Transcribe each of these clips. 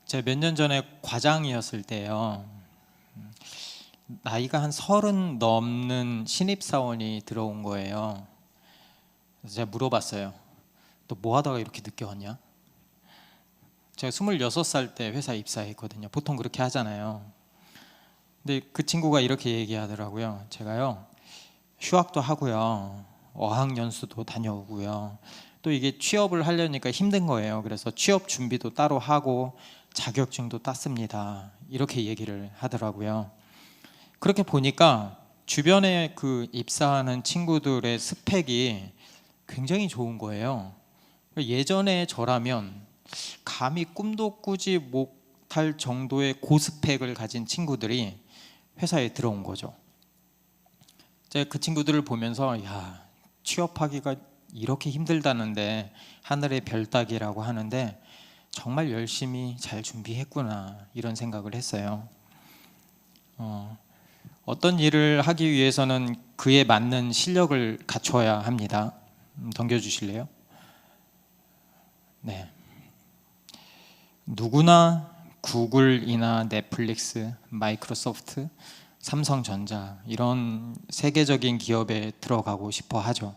제가 몇 년 전에 과장이었을 때요, 나이가 한 30 넘는 신입사원이 들어온 거예요. 그래서 제가 물어봤어요. 너 뭐 하다가 이렇게 늦게 왔냐? 제가 26살 때 회사에 입사했거든요. 보통 그렇게 하잖아요. 근데 그 친구가 이렇게 얘기하더라고요. 제가요, 휴학도 하고요, 어학연수도 다녀오고요, 또 이게 취업을 하려니까 힘든 거예요. 그래서 취업 준비도 따로 하고 자격증도 땄습니다. 이렇게 얘기를 하더라고요. 그렇게 보니까 주변에 그 입사하는 친구들의 스펙이 굉장히 좋은 거예요. 예전에 저라면 감히 꿈도 꾸지 못할 정도의 고스펙을 가진 친구들이 회사에 들어온 거죠. 제가 그 친구들을 보면서, 야, 취업하기가 이렇게 힘들다는데 하늘의 별 따기라고 하는데 정말 열심히 잘 준비했구나, 이런 생각을 했어요. 어떤 일을 하기 위해서는 그에 맞는 실력을 갖춰야 합니다. 넘겨주실래요? 네. 누구나 구글이나 넷플릭스, 마이크로소프트, 삼성전자 이런 세계적인 기업에 들어가고 싶어 하죠.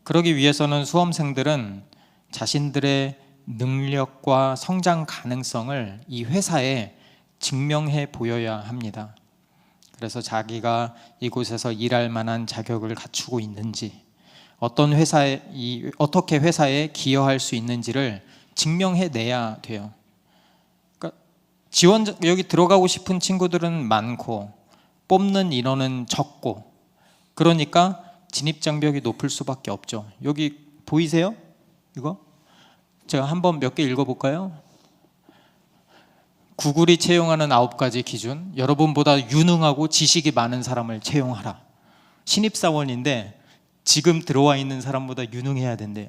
그러기 위해서는 수험생들은 자신들의 능력과 성장 가능성을 이 회사에 증명해 보여야 합니다. 그래서 자기가 이곳에서 일할 만한 자격을 갖추고 있는지, 어떻게 회사에 기여할 수 있는지를 증명해 내야 돼요. 그러니까 여기 들어가고 싶은 친구들은 많고 뽑는 인원은 적고, 그러니까 진입 장벽이 높을 수밖에 없죠. 여기 보이세요? 이거? 제가 한번 몇 개 읽어볼까요? 구글이 채용하는 9가지 기준. 여러분보다 유능하고 지식이 많은 사람을 채용하라. 신입사원인데 지금 들어와 있는 사람보다 유능해야 된대요.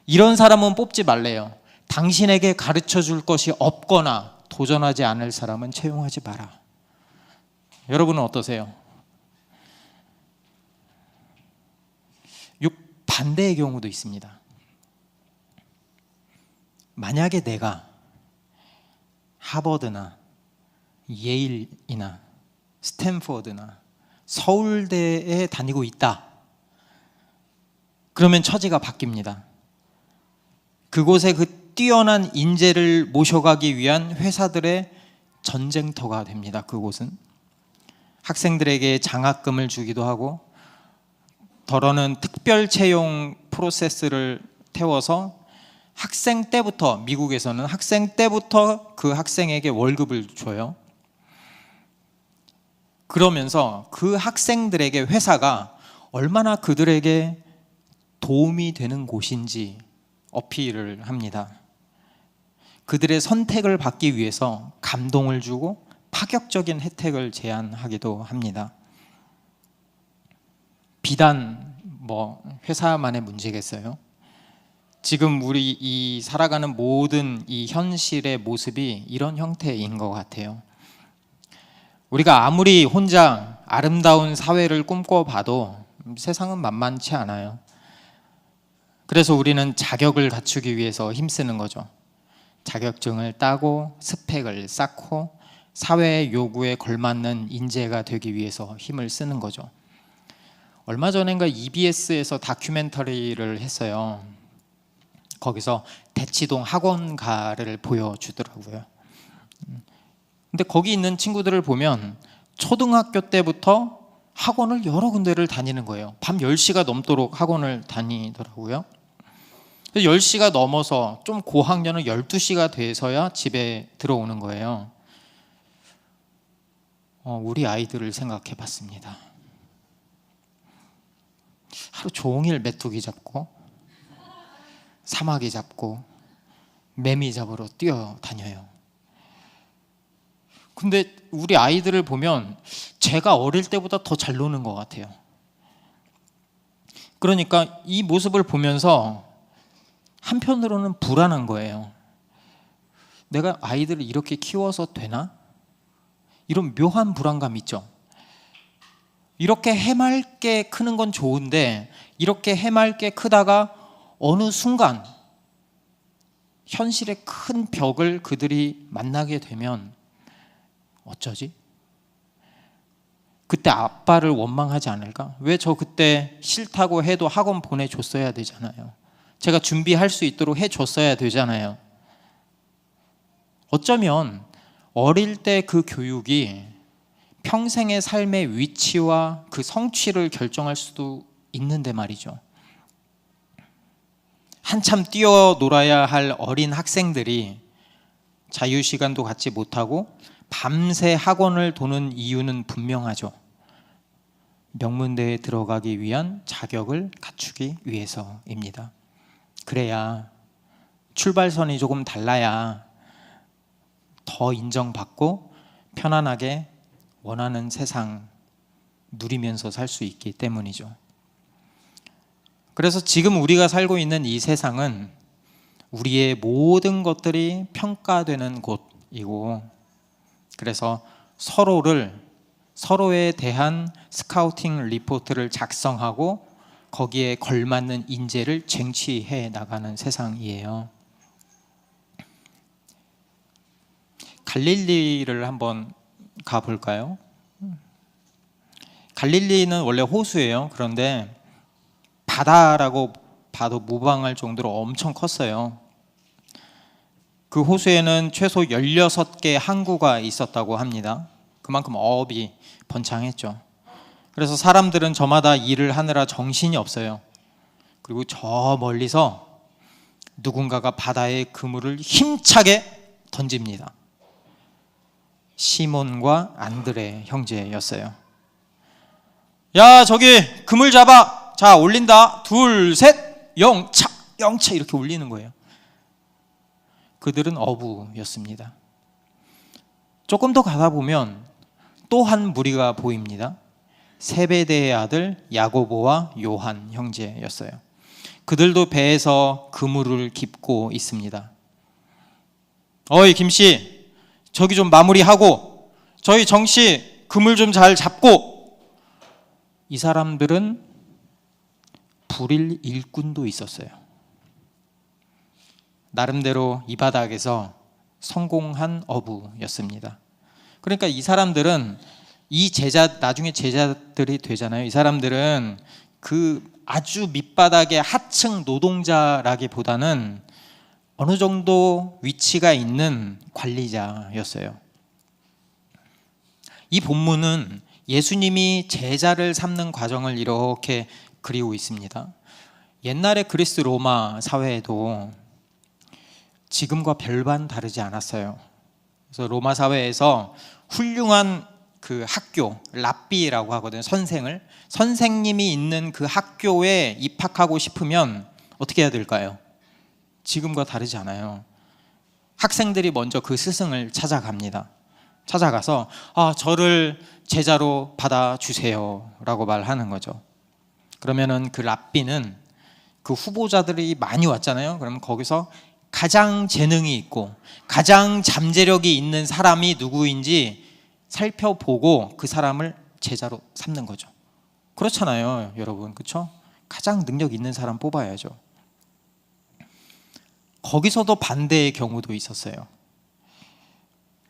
이런 사람은 뽑지 말래요. 당신에게 가르쳐 줄 것이 없거나 도전하지 않을 사람은 채용하지 마라. 여러분은 어떠세요? 반대의 경우도 있습니다. 만약에 내가 하버드나 예일이나 스탠포드나 서울대에 다니고 있다, 그러면 처지가 바뀝니다. 그곳에 그 뛰어난 인재를 모셔가기 위한 회사들의 전쟁터가 됩니다. 그곳은 학생들에게 장학금을 주기도 하고, 더러는 특별 채용 프로세스를 태워서 학생 때부터, 미국에서는 학생 때부터 그 학생에게 월급을 줘요. 그러면서 그 학생들에게 회사가 얼마나 그들에게 도움이 되는 곳인지 어필을 합니다. 그들의 선택을 받기 위해서 감동을 주고 파격적인 혜택을 제안하기도 합니다. 비단 회사만의 문제겠어요? 지금 우리 이 살아가는 모든 이 현실의 모습이 이런 형태인 것 같아요. 우리가 아무리 혼자 아름다운 사회를 꿈꿔봐도 세상은 만만치 않아요. 그래서 우리는 자격을 갖추기 위해서 힘쓰는 거죠. 자격증을 따고 스펙을 쌓고 사회의 요구에 걸맞는 인재가 되기 위해서 힘을 쓰는 거죠. 얼마 전인가 EBS에서 다큐멘터리를 했어요. 거기서 대치동 학원가를 보여주더라고요. 근데 거기 있는 친구들을 보면 초등학교 때부터 학원을 여러 군데를 다니는 거예요. 밤 10시가 넘도록 학원을 다니더라고요. 10시가 넘어서 좀 고학년은 12시가 돼서야 집에 들어오는 거예요. 우리 아이들을 생각해 봤습니다. 하루 종일 메뚜기 잡고 사마귀 잡고 매미 잡으러 뛰어다녀요. 근데 우리 아이들을 보면 제가 어릴 때보다 더 잘 노는 것 같아요. 그러니까 이 모습을 보면서 한편으로는 불안한 거예요. 내가 아이들을 이렇게 키워서 되나? 이런 묘한 불안감 있죠. 이렇게 해맑게 크는 건 좋은데 이렇게 해맑게 크다가 어느 순간 현실의 큰 벽을 그들이 만나게 되면 어쩌지? 그때 아빠를 원망하지 않을까? 왜 저 그때 싫다고 해도 학원 보내줬어야 되잖아요. 제가 준비할 수 있도록 해줬어야 되잖아요. 어쩌면 어릴 때 그 교육이 평생의 삶의 위치와 그 성취를 결정할 수도 있는데 말이죠. 한참 뛰어놀아야 할 어린 학생들이 자유시간도 갖지 못하고 밤새 학원을 도는 이유는 분명하죠. 명문대에 들어가기 위한 자격을 갖추기 위해서입니다. 그래야 출발선이 조금 달라야 더 인정받고 편안하게 원하는 세상 누리면서 살 수 있기 때문이죠. 그래서 지금 우리가 살고 있는 이 세상은 우리의 모든 것들이 평가되는 곳이고, 그래서 서로에 대한 스카우팅 리포트를 작성하고 거기에 걸맞는 인재를 쟁취해 나가는 세상이에요. 갈릴리를 한번 가볼까요? 갈릴리는 원래 호수예요. 그런데 바다라고 봐도 무방할 정도로 엄청 컸어요. 그 호수에는 최소 16개의 항구가 있었다고 합니다. 그만큼 어업이 번창했죠. 그래서 사람들은 저마다 일을 하느라 정신이 없어요. 그리고 저 멀리서 누군가가 바다에 그물을 힘차게 던집니다. 시몬과 안드레 형제였어요. 야, 저기 그물 잡아. 자, 올린다. 둘, 셋. 영차 이렇게 올리는 거예요. 그들은 어부였습니다. 조금 더 가다 보면 또 한 무리가 보입니다. 세베대의 아들 야고보와 요한 형제였어요. 그들도 배에서 그물을 깁고 있습니다. 어이 김씨, 저기 좀 마무리하고, 저희 정씨 그물 좀 잘 잡고. 이 사람들은 불일 일꾼도 있었어요. 나름대로 이 바닥에서 성공한 어부였습니다. 그러니까 이 사람들은 나중에 제자들이 되잖아요. 이 사람들은 그 아주 밑바닥의 하층 노동자라기보다는 어느 정도 위치가 있는 관리자였어요. 이 본문은 예수님이 제자를 삼는 과정을 이렇게 그리고 있습니다. 옛날의 그리스 로마 사회에도 지금과 별반 다르지 않았어요. 그래서 로마 사회에서 훌륭한 그 학교, 랍비라고 하거든요. 선생님이 있는 그 학교에 입학하고 싶으면 어떻게 해야 될까요? 지금과 다르지 않아요. 학생들이 먼저 그 스승을 찾아갑니다. 찾아가서 저를 제자로 받아주세요 라고 말하는 거죠. 그러면은 그 랍비는 그 후보자들이 많이 왔잖아요. 그러면 거기서 가장 재능이 있고 가장 잠재력이 있는 사람이 누구인지 살펴보고 그 사람을 제자로 삼는 거죠. 그렇잖아요, 여러분. 그렇죠? 가장 능력 있는 사람 뽑아야죠. 거기서도 반대의 경우도 있었어요.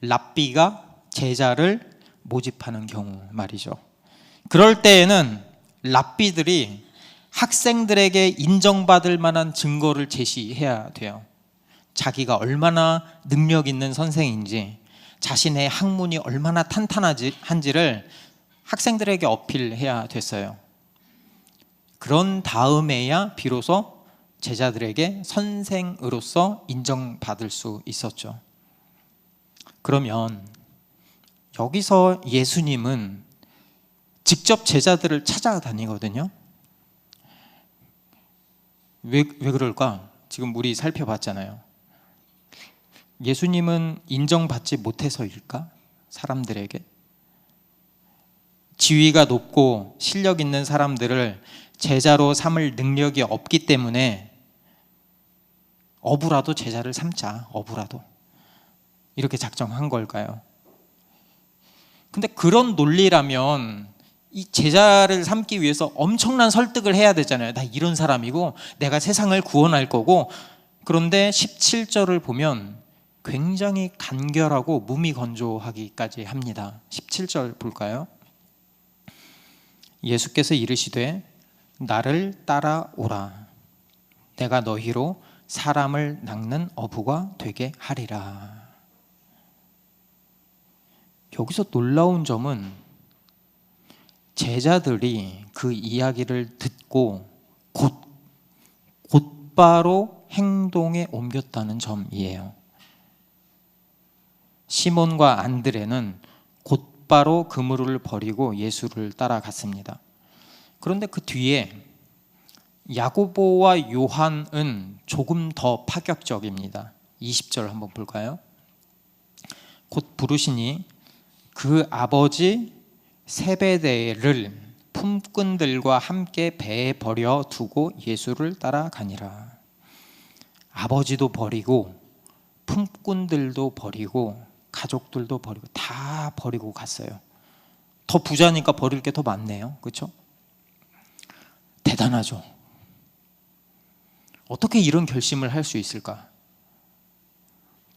랍비가 제자를 모집하는 경우 말이죠. 그럴 때에는 랍비들이 학생들에게 인정받을 만한 증거를 제시해야 돼요. 자기가 얼마나 능력 있는 선생인지, 자신의 학문이 얼마나 탄탄한지를 학생들에게 어필해야 됐어요. 그런 다음에야 비로소 제자들에게 선생으로서 인정받을 수 있었죠. 그러면 여기서 예수님은 직접 제자들을 찾아다니거든요. 왜 그럴까? 지금 우리 살펴봤잖아요. 예수님은 인정받지 못해서일까? 사람들에게? 지위가 높고 실력 있는 사람들을 제자로 삼을 능력이 없기 때문에 어부라도 제자를 삼자, 어부라도. 이렇게 작정한 걸까요? 근데 그런 논리라면 이 제자를 삼기 위해서 엄청난 설득을 해야 되잖아요. 나 이런 사람이고 내가 세상을 구원할 거고 그런데 17절을 보면 굉장히 간결하고 무미건조하기까지 합니다. 17절 볼까요? 예수께서 이르시되 나를 따라오라. 내가 너희로 사람을 낚는 어부가 되게 하리라. 여기서 놀라운 점은 제자들이 그 이야기를 듣고 곧바로 행동에 옮겼다는 점이에요. 시몬과 안드레는 곧바로 그물을 버리고 예수를 따라갔습니다. 그런데 그 뒤에 야고보와 요한은 조금 더 파격적입니다. 20절 한번 볼까요? 곧 부르시니 그 아버지 세베대를 품꾼들과 함께 배에 버려 두고 예수를 따라가니라. 아버지도 버리고 품꾼들도 버리고 가족들도 버리고 다 버리고 갔어요. 더 부자니까 버릴 게 더 많네요. 그렇죠? 대단하죠. 어떻게 이런 결심을 할 수 있을까?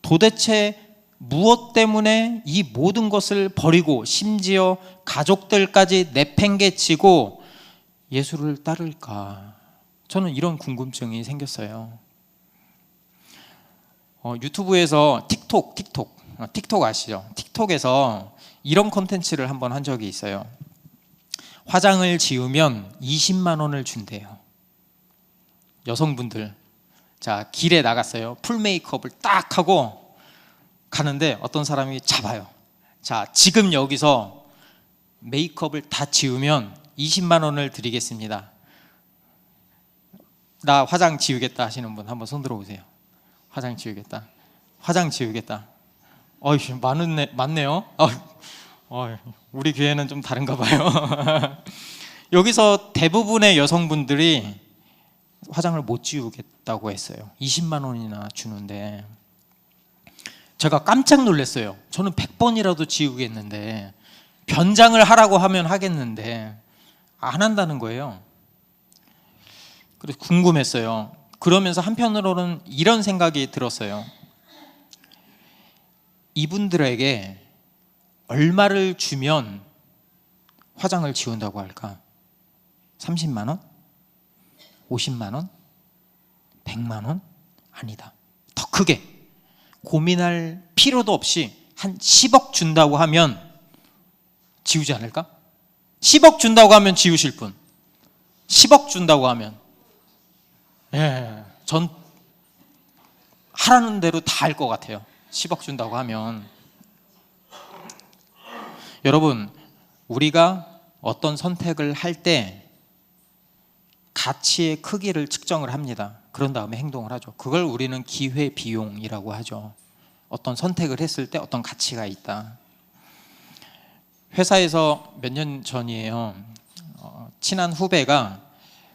도대체 무엇 때문에 이 모든 것을 버리고 심지어 가족들까지 내팽개치고 예수를 따를까? 저는 이런 궁금증이 생겼어요. 유튜브에서 틱톡 아시죠? 틱톡에서 이런 콘텐츠를 한번 한 적이 있어요. 화장을 지우면 20만 원을 준대요. 여성분들, 자, 길에 나갔어요. 풀 메이크업을 딱 하고 가는데 어떤 사람이 잡아요. 자, 지금 여기서 메이크업을 다 지우면 20만 원을 드리겠습니다. 나 화장 지우겠다 하시는 분 한번 손 들어보세요. 화장 지우겠다. 어이, 많네요. 우리 교회는 좀 다른가 봐요. 여기서 대부분의 여성분들이 화장을 못 지우겠다고 했어요. 20만 원이나 주는데 제가 깜짝 놀랐어요. 저는 100번이라도 지우겠는데, 변장을 하라고 하면 하겠는데 안 한다는 거예요. 그래서 궁금했어요. 그러면서 한편으로는 이런 생각이 들었어요. 이분들에게 얼마를 주면 화장을 지운다고 할까? 30만 원? 50만 원? 100만 원? 아니다. 더 크게 고민할 필요도 없이 한 10억 준다고 하면 지우지 않을까? 10억 준다고 하면 지우실 분. 10억 준다고 하면, 전 하라는 대로 다 할 것 같아요. 10억 준다고 하면. 여러분, 우리가 어떤 선택을 할 때 가치의 크기를 측정을 합니다. 그런 다음에 행동을 하죠. 그걸 우리는 기회비용이라고 하죠. 어떤 선택을 했을 때 어떤 가치가 있다. 회사에서 몇 년 전이에요. 친한 후배가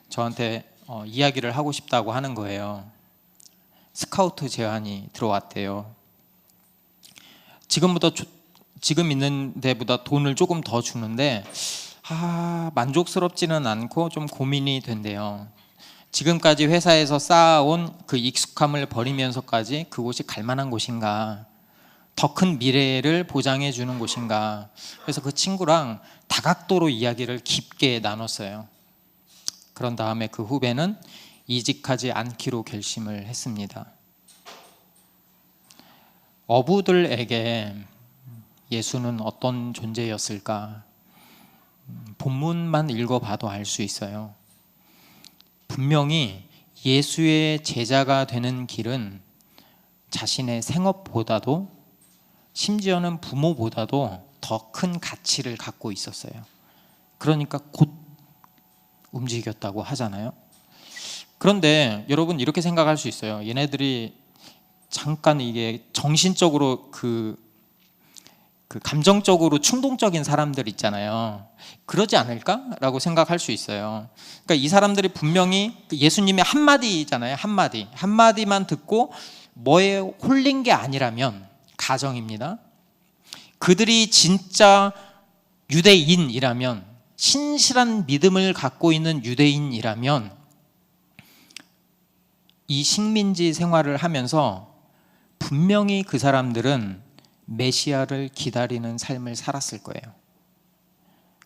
저한테 이야기를 하고 싶다고 하는 거예요. 스카우트 제안이 들어왔대요. 지금 있는 데보다 돈을 조금 더 주는데 만족스럽지는 않고 좀 고민이 된대요. 지금까지 회사에서 쌓아온 그 익숙함을 버리면서까지 그곳이 갈 만한 곳인가, 더 큰 미래를 보장해 주는 곳인가. 그래서 그 친구랑 다각도로 이야기를 깊게 나눴어요. 그런 다음에 그 후배는 이직하지 않기로 결심을 했습니다. 어부들에게 예수는 어떤 존재였을까? 본문만 읽어봐도 알 수 있어요. 분명히 예수의 제자가 되는 길은 자신의 생업보다도, 심지어는 부모보다도 더 큰 가치를 갖고 있었어요. 그러니까 곧 움직였다고 하잖아요. 그런데 여러분, 이렇게 생각할 수 있어요. 얘네들이 잠깐 이게 정신적으로 감정적으로 충동적인 사람들 있잖아요. 그러지 않을까라고 생각할 수 있어요. 그러니까 이 사람들이 분명히 예수님의 한마디잖아요. 한마디만 듣고 뭐에 홀린 게 아니라면, 가정입니다. 그들이 진짜 유대인이라면, 신실한 믿음을 갖고 있는 유대인이라면 이 식민지 생활을 하면서 분명히 그 사람들은 메시아를 기다리는 삶을 살았을 거예요.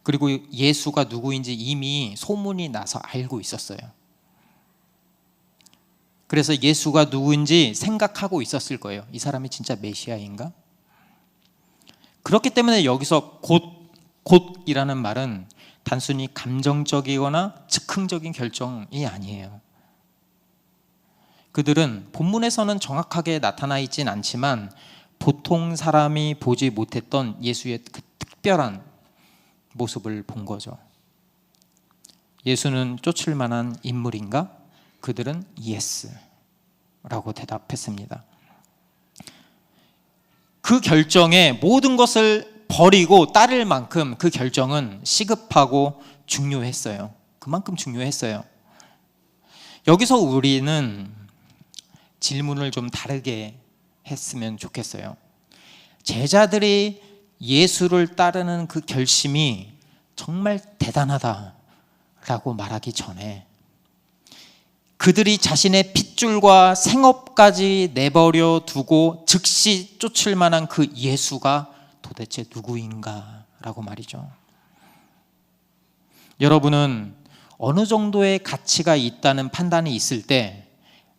그리고 예수가 누구인지 이미 소문이 나서 알고 있었어요. 그래서 예수가 누구인지 생각하고 있었을 거예요. 이 사람이 진짜 메시아인가? 그렇기 때문에 여기서 곧이라는 말은 단순히 감정적이거나 즉흥적인 결정이 아니에요. 그들은 본문에서는 정확하게 나타나 있진 않지만 보통 사람이 보지 못했던 예수의 그 특별한 모습을 본 거죠. 예수는 쫓을 만한 인물인가? 그들은 예스라고 대답했습니다. 그 결정에 모든 것을 버리고 따를 만큼 그 결정은 시급하고 중요했어요. 그만큼 중요했어요. 여기서 우리는 질문을 좀 다르게 했으면 좋겠어요. 제자들이 예수를 따르는 그 결심이 정말 대단하다라고 말하기 전에 그들이 자신의 핏줄과 생업까지 내버려 두고 즉시 쫓을 만한 그 예수가 도대체 누구인가라고 말이죠. 여러분은 어느 정도의 가치가 있다는 판단이 있을 때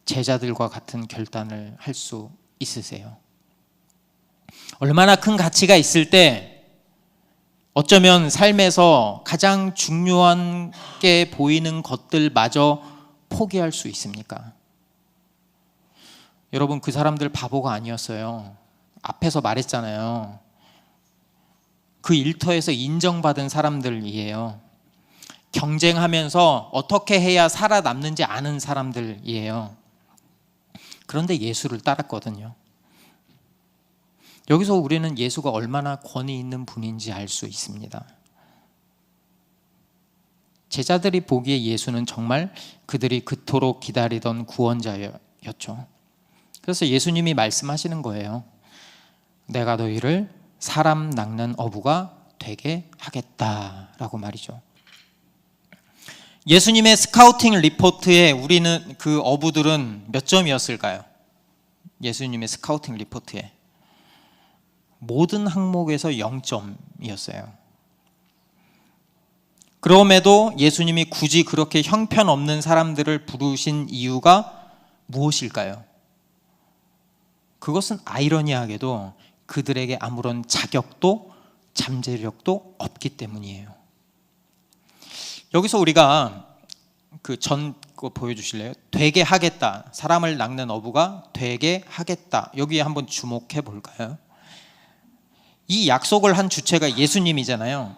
제자들과 같은 결단을 할 수 있으세요? 얼마나 큰 가치가 있을 때 어쩌면 삶에서 가장 중요한 게 보이는 것들마저 포기할 수 있습니까? 여러분, 그 사람들 바보가 아니었어요. 앞에서 말했잖아요. 그 일터에서 인정받은 사람들이에요. 경쟁하면서 어떻게 해야 살아남는지 아는 사람들이에요. 그런데 예수를 따랐거든요. 여기서 우리는 예수가 얼마나 권위 있는 분인지 알 수 있습니다. 제자들이 보기에 예수는 정말 그들이 그토록 기다리던 구원자였죠. 그래서 예수님이 말씀하시는 거예요. 내가 너희를 사람 낚는 어부가 되게 하겠다라고 말이죠. 예수님의 스카우팅 리포트에 우리는 그 어부들은 몇 점이었을까요? 예수님의 스카우팅 리포트에 모든 항목에서 0점이었어요. 그럼에도 예수님이 굳이 그렇게 형편없는 사람들을 부르신 이유가 무엇일까요? 그것은 아이러니하게도 그들에게 아무런 자격도 잠재력도 없기 때문이에요. 여기서 우리가 그 전 거 보여주실래요? 되게 하겠다. 사람을 낚는 어부가 되게 하겠다. 여기에 한번 주목해 볼까요? 이 약속을 한 주체가 예수님이잖아요.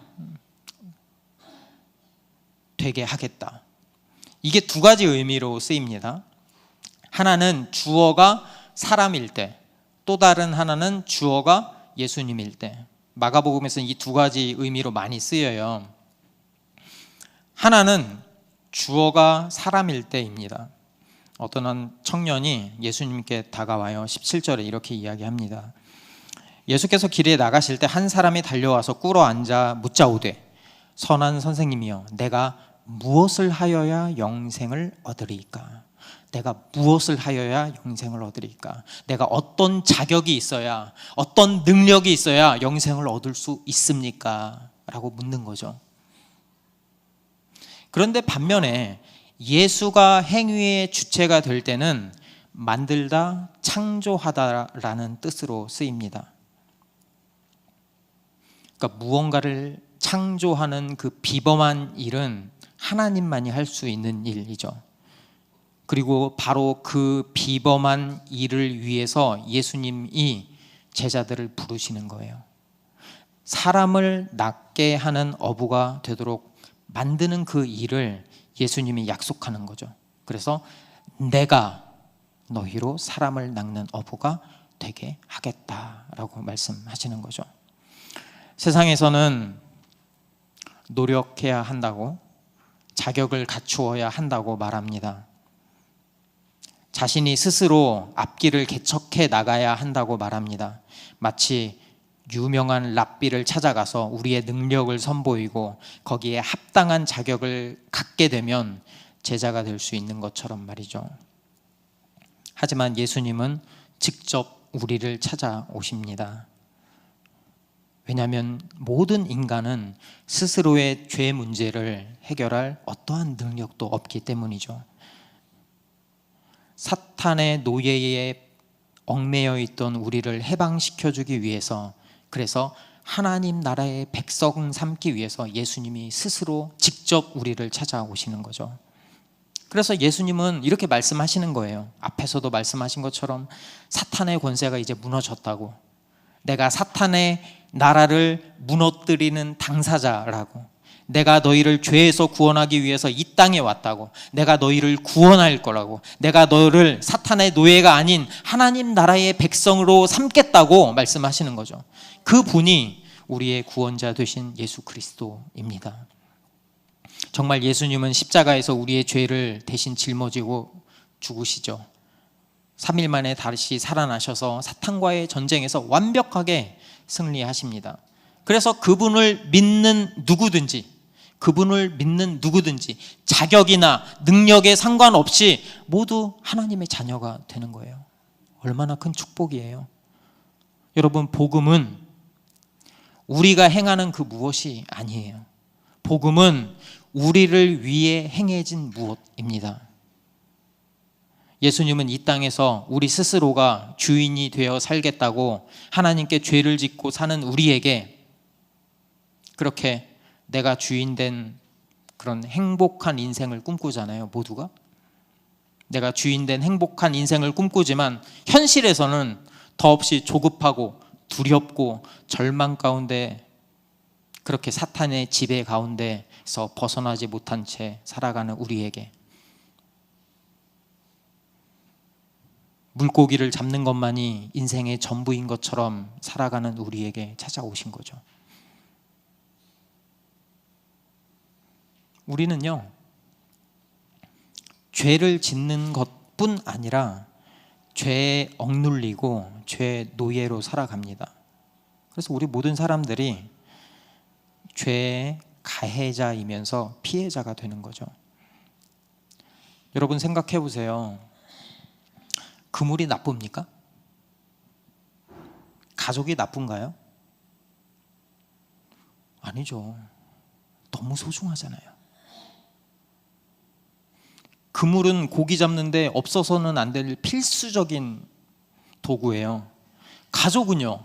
되게 하겠다. 이게 두 가지 의미로 쓰입니다. 하나는 주어가 사람일 때, 또 다른 하나는 주어가 예수님일 때. 마가복음에서는 이 두 가지 의미로 많이 쓰여요. 하나는 주어가 사람일 때입니다. 어떤 한 청년이 예수님께 다가와요. 17절에 이렇게 이야기합니다. 예수께서 길에 나가실 때 한 사람이 달려와서 꿇어 앉아 묻자오되 선한 선생님이여 내가 무엇을 하여야 영생을 얻으리이까? 내가 무엇을 하여야 영생을 얻으리이까? 내가 어떤 자격이 있어야, 어떤 능력이 있어야 영생을 얻을 수 있습니까? 라고 묻는 거죠. 그런데 반면에 예수가 행위의 주체가 될 때는 만들다, 창조하다라는 뜻으로 쓰입니다. 그러니까 무언가를 창조하는 그 비범한 일은 하나님만이 할 수 있는 일이죠. 그리고 바로 그 비범한 일을 위해서 예수님이 제자들을 부르시는 거예요. 사람을 낫게 하는 어부가 되도록 만드는 그 일을 예수님이 약속하는 거죠. 그래서 내가 너희로 사람을 낚는 어부가 되게 하겠다라고 말씀하시는 거죠. 세상에서는 노력해야 한다고, 자격을 갖추어야 한다고 말합니다. 자신이 스스로 앞길을 개척해 나가야 한다고 말합니다. 마치 유명한 랍비를 찾아가서 우리의 능력을 선보이고 거기에 합당한 자격을 갖게 되면 제자가 될 수 있는 것처럼 말이죠. 하지만 예수님은 직접 우리를 찾아오십니다. 왜냐하면 모든 인간은 스스로의 죄 문제를 해결할 어떠한 능력도 없기 때문이죠. 사탄의 노예에 얽매여 있던 우리를 해방시켜주기 위해서, 그래서 하나님 나라의 백성 삼기 위해서 예수님이 스스로 직접 우리를 찾아오시는 거죠. 그래서 예수님은 이렇게 말씀하시는 거예요. 앞에서도 말씀하신 것처럼 사탄의 권세가 이제 무너졌다고, 내가 사탄의 나라를 무너뜨리는 당사자라고, 내가 너희를 죄에서 구원하기 위해서 이 땅에 왔다고, 내가 너희를 구원할 거라고, 내가 너희를 사탄의 노예가 아닌 하나님 나라의 백성으로 삼겠다고 말씀하시는 거죠. 그 분이 우리의 구원자 되신 예수 그리스도입니다. 정말 예수님은 십자가에서 우리의 죄를 대신 짊어지고 죽으시죠. 3일 만에 다시 살아나셔서 사탄과의 전쟁에서 완벽하게 승리하십니다. 그래서 그분을 믿는 누구든지 자격이나 능력에 상관없이 모두 하나님의 자녀가 되는 거예요. 얼마나 큰 축복이에요. 여러분, 복음은 우리가 행하는 그 무엇이 아니에요. 복음은 우리를 위해 행해진 무엇입니다. 예수님은 이 땅에서 우리 스스로가 주인이 되어 살겠다고 하나님께 죄를 짓고 사는 우리에게 그렇게 내가 주인 된 그런 행복한 인생을 꿈꾸잖아요. 모두가 내가 주인 된 행복한 인생을 꿈꾸지만 현실에서는 더없이 조급하고 두렵고 절망 가운데, 그렇게 사탄의 지배 가운데서 벗어나지 못한 채 살아가는 우리에게 물고기를 잡는 것만이 인생의 전부인 것처럼 살아가는 우리에게 찾아오신 거죠. 우리는요, 죄를 짓는 것뿐 아니라 죄에 억눌리고 죄의 노예로 살아갑니다. 그래서 우리 모든 사람들이 죄의 가해자이면서 피해자가 되는 거죠. 여러분 생각해 보세요. 그물이 나쁩니까? 가족이 나쁜가요? 아니죠. 너무 소중하잖아요. 그물은 고기 잡는데 없어서는 안 될 필수적인 도구예요. 가족은요,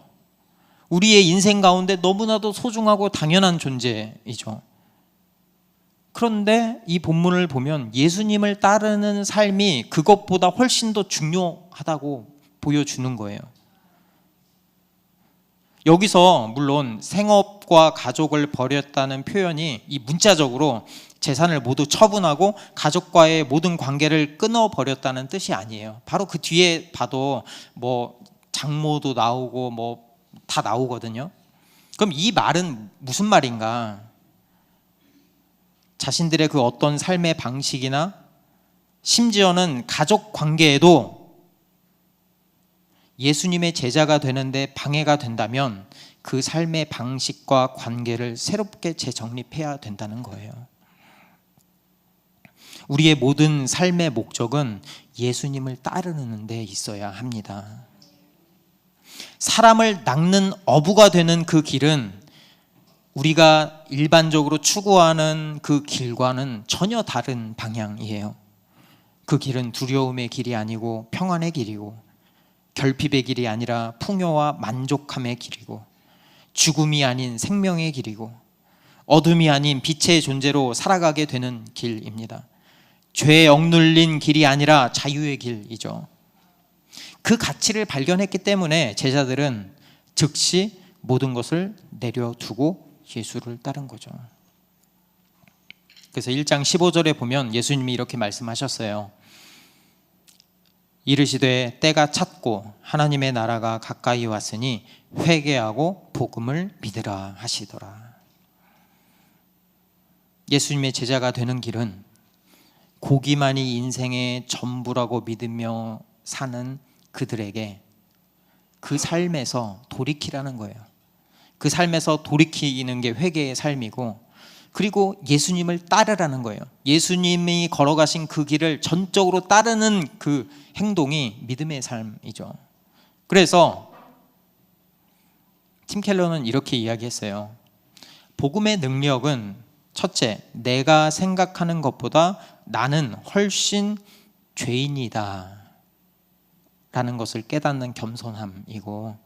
우리의 인생 가운데 너무나도 소중하고 당연한 존재이죠. 그런데 이 본문을 보면 예수님을 따르는 삶이 그것보다 훨씬 더 중요하다고 보여주는 거예요. 여기서 물론 생업과 가족을 버렸다는 표현이 이 문자적으로 재산을 모두 처분하고 가족과의 모든 관계를 끊어버렸다는 뜻이 아니에요. 바로 그 뒤에 봐도 뭐 장모도 나오고 뭐 다 나오거든요. 그럼 이 말은 무슨 말인가? 자신들의 그 어떤 삶의 방식이나 심지어는 가족 관계에도 예수님의 제자가 되는데 방해가 된다면 그 삶의 방식과 관계를 새롭게 재정립해야 된다는 거예요. 우리의 모든 삶의 목적은 예수님을 따르는 데 있어야 합니다. 사람을 낚는 어부가 되는 그 길은 우리가 일반적으로 추구하는 그 길과는 전혀 다른 방향이에요. 그 길은 두려움의 길이 아니고 평안의 길이고, 결핍의 길이 아니라 풍요와 만족함의 길이고, 죽음이 아닌 생명의 길이고, 어둠이 아닌 빛의 존재로 살아가게 되는 길입니다. 죄에 억눌린 길이 아니라 자유의 길이죠. 그 가치를 발견했기 때문에 제자들은 즉시 모든 것을 내려두고 예수를 따른 거죠. 그래서 1장 15절에 보면 예수님이 이렇게 말씀하셨어요. 이르시되 때가 찼고 하나님의 나라가 가까이 왔으니 회개하고 복음을 믿으라 하시더라. 예수님의 제자가 되는 길은 고기만이 인생의 전부라고 믿으며 사는 그들에게 그 삶에서 돌이키라는 거예요. 그 삶에서 돌이키는 게 회개의 삶이고, 그리고 예수님을 따르라는 거예요. 예수님이 걸어가신 그 길을 전적으로 따르는 그 행동이 믿음의 삶이죠. 그래서 팀 켈러는 이렇게 이야기했어요. 복음의 능력은 첫째, 내가 생각하는 것보다 나는 훨씬 죄인이다 라는 것을 깨닫는 겸손함이고,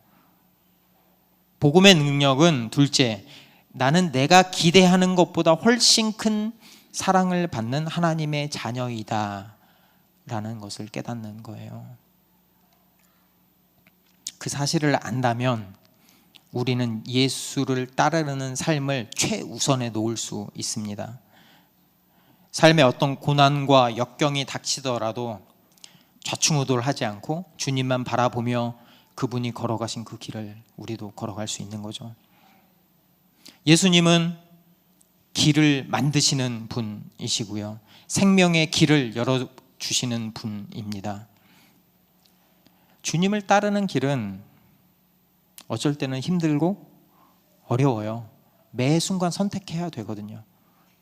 복음의 능력은 둘째, 나는 내가 기대하는 것보다 훨씬 큰 사랑을 받는 하나님의 자녀이다 라는 것을 깨닫는 거예요. 그 사실을 안다면 우리는 예수를 따르는 삶을 최우선에 놓을 수 있습니다. 삶의 어떤 고난과 역경이 닥치더라도 좌충우돌하지 않고 주님만 바라보며 그분이 걸어가신 그 길을 우리도 걸어갈 수 있는 거죠. 예수님은 길을 만드시는 분이시고요, 생명의 길을 열어주시는 분입니다. 주님을 따르는 길은 어쩔 때는 힘들고 어려워요. 매 순간 선택해야 되거든요.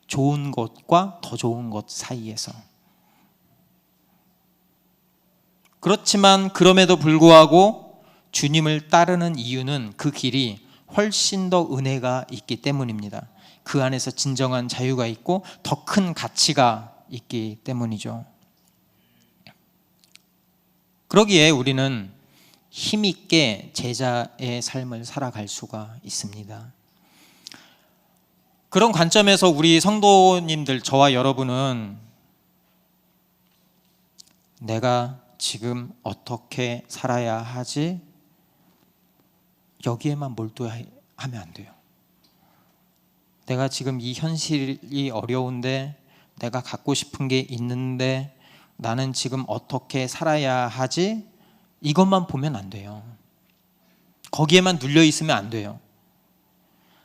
좋은 것과 더 좋은 것 사이에서. 그렇지만 그럼에도 불구하고 주님을 따르는 이유는 그 길이 훨씬 더 은혜가 있기 때문입니다. 그 안에서 진정한 자유가 있고 더 큰 가치가 있기 때문이죠. 그러기에 우리는 힘있게 제자의 삶을 살아갈 수가 있습니다. 그런 관점에서 우리 성도님들, 저와 여러분은 내가 지금 어떻게 살아야 하지? 여기에만 몰두하면 안 돼요. 내가 지금 이 현실이 어려운데, 내가 갖고 싶은 게 있는데 나는 지금 어떻게 살아야 하지? 이것만 보면 안 돼요. 거기에만 눌려 있으면 안 돼요.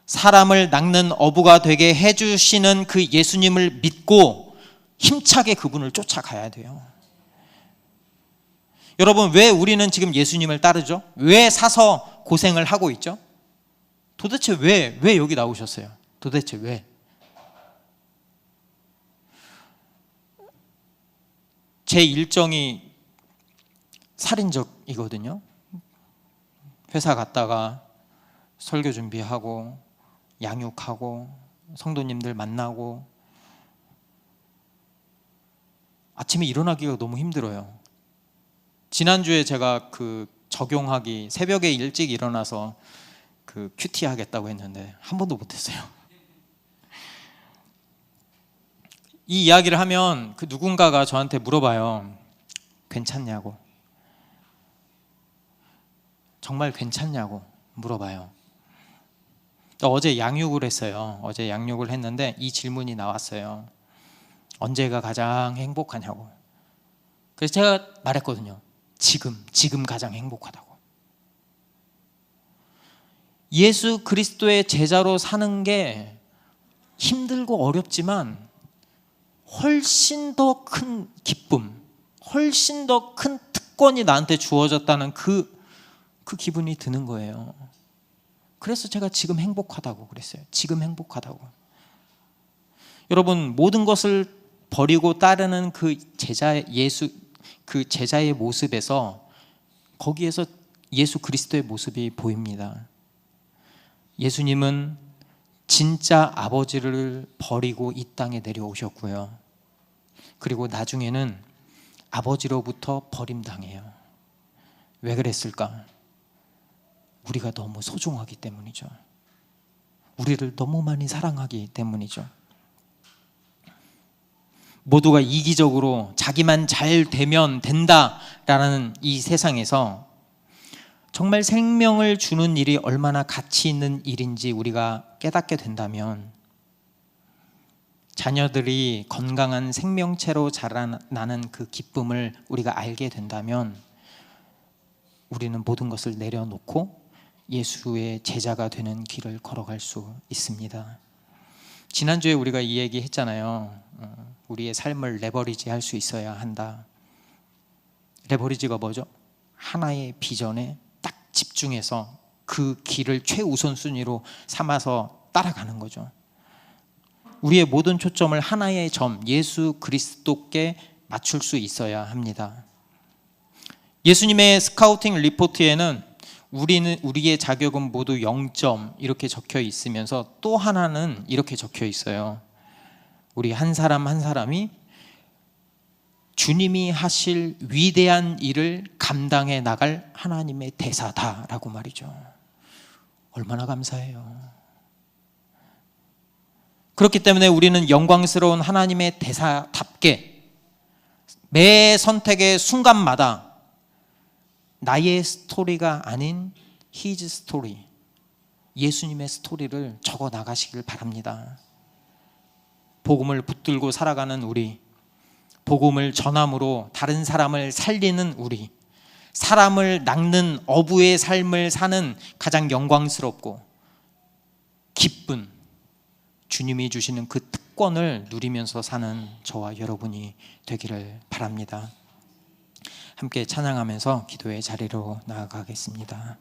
사람을 낚는 어부가 되게 해주시는 그 예수님을 믿고 힘차게 그분을 쫓아가야 돼요. 여러분, 왜 우리는 지금 예수님을 따르죠? 왜 사서 고생을 하고 있죠? 도대체 왜 여기 나오셨어요? 도대체 왜? 제 일정이 살인적이거든요. 회사 갔다가 설교 준비하고 양육하고 성도님들 만나고 아침에 일어나기가 너무 힘들어요. 지난주에 제가 그 적용하기 새벽에 일찍 일어나서 그 큐티 하겠다고 했는데 한 번도 못했어요. 이 이야기를 하면 그 누군가가 저한테 물어봐요. 괜찮냐고. 정말 괜찮냐고 물어봐요. 어제 양육을 했어요. 어제 양육을 했는데 이 질문이 나왔어요. 언제가 가장 행복하냐고. 그래서 제가 말했거든요. 지금 가장 행복하다고. 예수 그리스도의 제자로 사는 게 힘들고 어렵지만 훨씬 더 큰 기쁨, 훨씬 더 큰 특권이 나한테 주어졌다는 그 기분이 드는 거예요. 그래서 제가 지금 행복하다고 그랬어요. 지금 행복하다고. 여러분, 모든 것을 버리고 따르는 그 제자의 모습에서, 거기에서 예수 그리스도의 모습이 보입니다. 예수님은 진짜 아버지를 버리고 이 땅에 내려오셨고요. 그리고 나중에는 아버지로부터 버림당해요. 왜 그랬을까? 우리가 너무 소중하기 때문이죠. 우리를 너무 많이 사랑하기 때문이죠. 모두가 이기적으로 자기만 잘 되면 된다라는 이 세상에서 정말 생명을 주는 일이 얼마나 가치 있는 일인지 우리가 깨닫게 된다면, 자녀들이 건강한 생명체로 자라나는 그 기쁨을 우리가 알게 된다면 우리는 모든 것을 내려놓고 예수의 제자가 되는 길을 걸어갈 수 있습니다. 지난주에 우리가 이 얘기 했잖아요. 우리의 삶을 레버리지 할 수 있어야 한다. 레버리지가 뭐죠? 하나의 비전에 딱 집중해서 그 길을 최우선순위로 삼아서 따라가는 거죠. 우리의 모든 초점을 하나의 점, 예수 그리스도께 맞출 수 있어야 합니다. 예수님의 스카우팅 리포트에는 우리의 자격은 모두 0점 이렇게 적혀 있으면서 또 하나는 이렇게 적혀 있어요. 우리 한 사람 한 사람이 주님이 하실 위대한 일을 감당해 나갈 하나님의 대사다라고 말이죠. 얼마나 감사해요. 그렇기 때문에 우리는 영광스러운 하나님의 대사답게 매 선택의 순간마다 나의 스토리가 아닌 His 스토리, 예수님의 스토리를 적어 나가시길 바랍니다. 복음을 붙들고 살아가는 우리, 복음을 전함으로 다른 사람을 살리는 우리, 사람을 낚는 어부의 삶을 사는 가장 영광스럽고 기쁜 주님이 주시는 그 특권을 누리면서 사는 저와 여러분이 되기를 바랍니다. 함께 찬양하면서 기도의 자리로 나아가겠습니다.